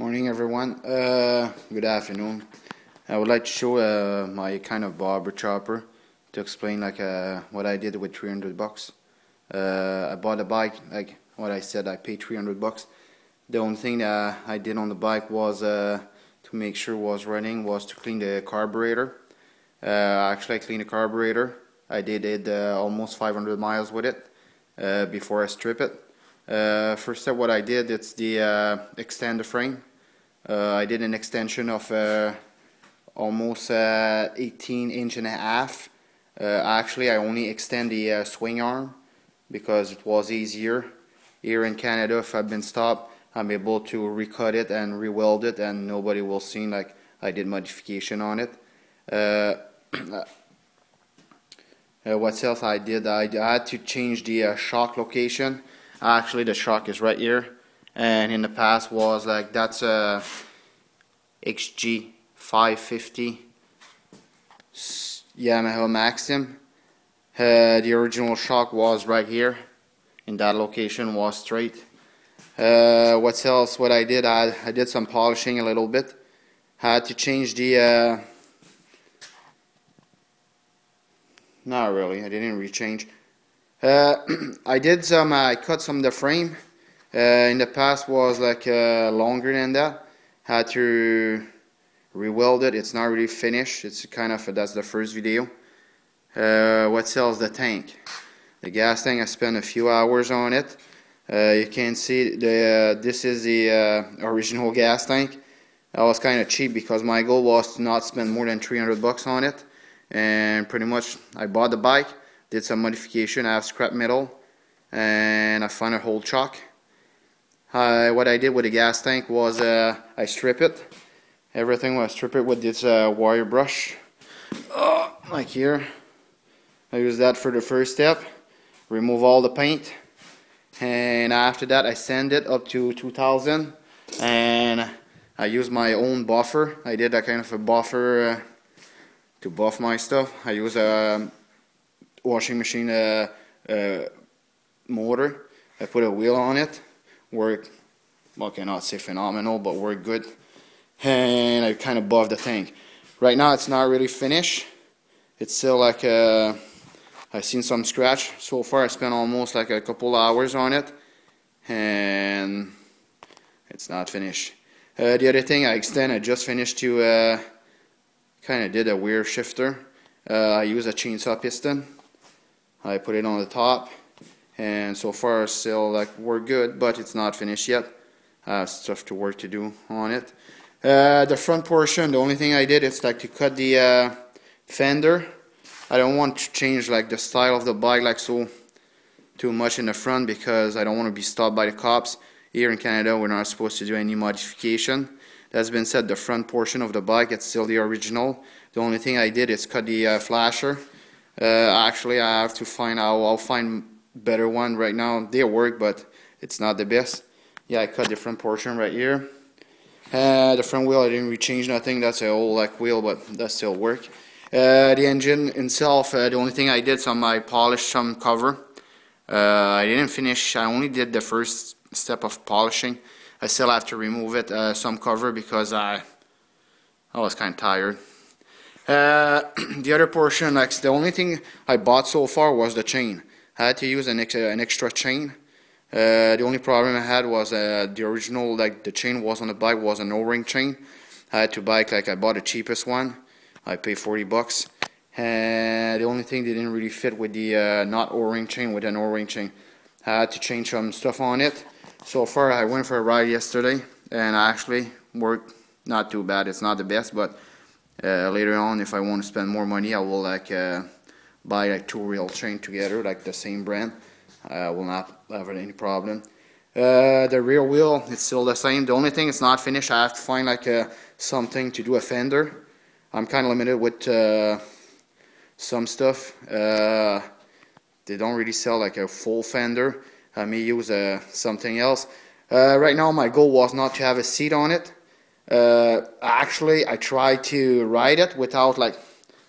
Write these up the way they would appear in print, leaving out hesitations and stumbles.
Morning everyone, good afternoon. I would like to show my kind of bobber chopper to explain what I did with 300 bucks. I bought a bike, like what I said, I paid 300 bucks. The only thing that I did on the bike was to make sure it was running was to clean the carburetor. Actually I cleaned the carburetor. I did it almost 500 miles with it before I strip it. First step what I did, it's the extend the frame. I did an extension of almost 18.5 inches. Actually I only extend the swing arm because it was easier. Here in Canada, if I've been stopped, I'm able to recut it and re-weld it and nobody will see like I did modification on it. What else I did, I had to change the shock location. Actually the shock is right here, and in the past was like that's a XG 550 Yamaha Maxime. The original shock was right here in that location, was straight. What else, what I did, I did some polishing a little bit. Had to change the not really, I didn't rechange. I cut some of the frame. In the past was like longer than that. Had to re-weld it. It's not really finished. It's kind of that's the first video. What else? The tank, the gas tank. I spent a few hours on it. You can see this is the original gas tank. I was kind of cheap because my goal was to not spend more than 300 bucks on it, and pretty much I bought the bike. Did some modification. I have scrap metal and I found a whole chock. What I did with the gas tank was I strip it. Everything was strip it with this wire brush. Like here. I use that for the first step. Remove all the paint. And after that I sand it up to 2000. And I use my own buffer. I did a kind of a buffer to buff my stuff. I use a washing machine motor. I put a wheel on it. Worked, well, cannot say phenomenal, but worked good. And I kind of buffed the tank. Right now it's not really finished. It's still like I've seen some scratch. So far I spent almost like a couple hours on it, and it's not finished. The other thing I just finished to kind of did a weir shifter. I use a chainsaw piston. I put it on the top, and so far still like we're good, but it's not finished yet. Stuff to work to do on it. The front portion, the only thing I did is like to cut the fender. I don't want to change like the style of the bike like so too much in the front because I don't want to be stopped by the cops. Here in Canada we're not supposed to do any modification. That's been said, the front portion of the bike, it's still the original. The only thing I did is cut the flasher. Actually I have to find out, I'll find better one. Right now they work, but it's not the best. Yeah, I cut the front portion right here. The front wheel I didn't really change nothing. That's an old like wheel, but that still work. The engine itself, the only thing I did, I polished some cover. I didn't finish, I only did the first step of polishing. I still have to remove it, some cover, because I was kind of tired. The other portion, like the only thing I bought so far was the chain. I had to use an extra chain. The only problem I had was the original, like the chain was on the bike, was an O-ring chain. I had to buy, like I bought the cheapest one. I paid 40 bucks. The only thing that didn't really fit with the not O-ring chain, with an O-ring chain. I had to change some stuff on it. So far I went for a ride yesterday and I actually worked not too bad. It's not the best, but later on if I want to spend more money I will like buy like two real chain together, like the same brand. I will not have any problem. The rear wheel, it's still the same. The only thing it's not finished, I have to find like something to do a fender. I'm kind of limited with some stuff. They don't really sell like a full fender. I may use something else. Right now my goal was not to have a seat on it. Actually I tried to ride it without like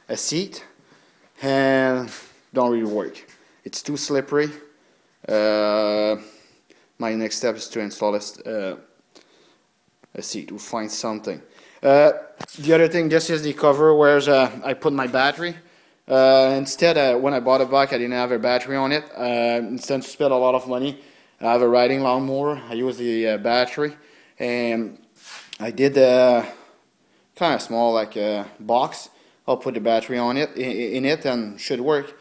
a seat, and don't really work. It's too slippery. My next step is to install Let's see to find something. The other thing, this is the cover where I put my battery. Instead, when I bought a bike, I didn't have a battery on it. Instead to spend a lot of money, I have a riding lawnmower. I use the battery, and I did kind of small, like a box. I'll put the battery on it in it, and should work.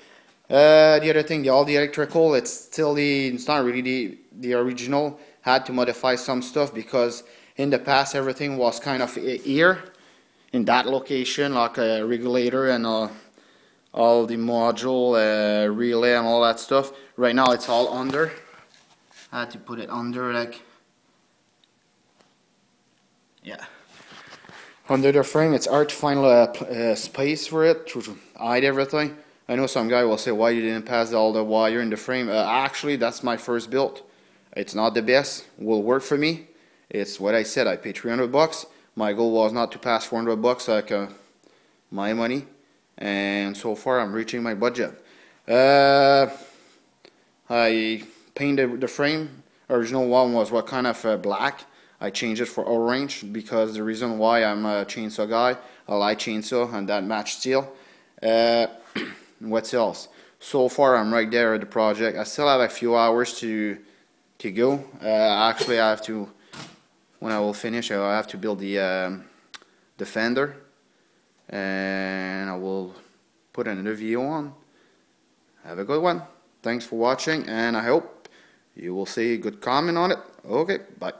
The other thing, all the electrical, it's not really the original. Had to modify some stuff because in the past everything was kind of here in that location, like a regulator and all the module, relay and all that stuff. Right now it's all under. I had to put it under, like, yeah, under the frame. It's hard to find a space for it to hide everything. I know some guy will say, why you didn't pass all the wire in the frame. Actually, that's my first build. It's not the best, will work for me. It's what I said, I paid 300 bucks. My goal was not to pass 400 bucks, like my money. And so far I'm reaching my budget. I painted the frame. Original one was what kind of black. I changed it for orange because the reason why I'm a chainsaw guy. I like chainsaw and that match steel. What else? So far I'm right there at the project. I still have a few hours to go. Actually, I have to, when I will finish, I have to build the fender, and I will put another video on. Have a good one. Thanks for watching, and I hope you will see a good comment on it. Okay, bye.